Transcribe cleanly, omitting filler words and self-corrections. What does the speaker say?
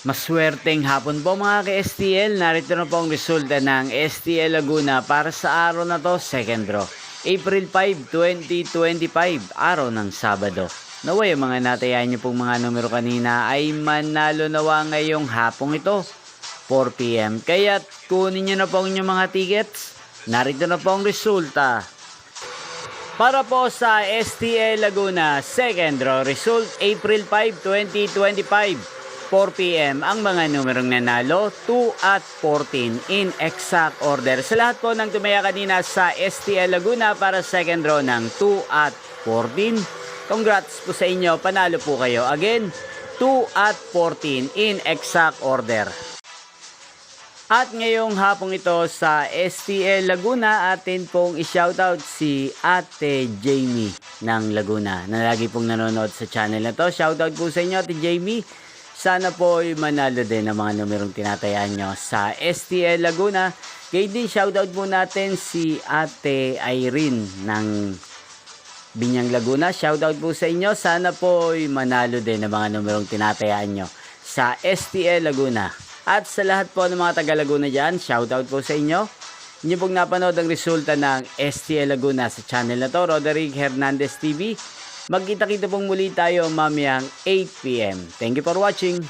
Maswerteng hapon po mga ka-STL. Narito na po ang resulta ng STL Laguna para sa araw na to, second draw. April 5, 2025, araw ng Sabado. Naway ang mga natayan niyo pong mga numero kanina ay manalo nawa ngayong hapong ito, 4 PM. Kaya't kunin niyo na po ang inyong mga tickets. Narito na po ang resulta. Para po sa STL Laguna, second draw result, April 5, 2025. 4 PM ang mga numerong nanalo, 2 at 14 in exact order. Sa lahat po ng tumaya kanina sa STL Laguna para second draw ng 2 at 14, congrats po sa inyo, panalo po kayo. Again, 2 at 14 in exact order. At ngayong hapong ito sa STL Laguna, atin pong i-shoutout si Ate Jamie ng Laguna na lagi pong nanonood sa channel na to. Shoutout po sa inyo, Ate Jamie. Sana po ay manalo din ang mga numerong tinatayaan nyo sa STL Laguna. Kaya din shoutout po natin si Ate Irene ng Binyang Laguna. Shoutout po sa inyo. Sana po ay manalo din ang mga numerong tinatayaan nyo sa STL Laguna. At sa lahat po ng mga taga Laguna dyan, shoutout po sa inyo. Inyo pong napanood ang resulta ng STL Laguna sa channel na to, Roderick Hernandez TV. Magkita-kita pong muli tayo mamayang 8 PM. Thank you for watching.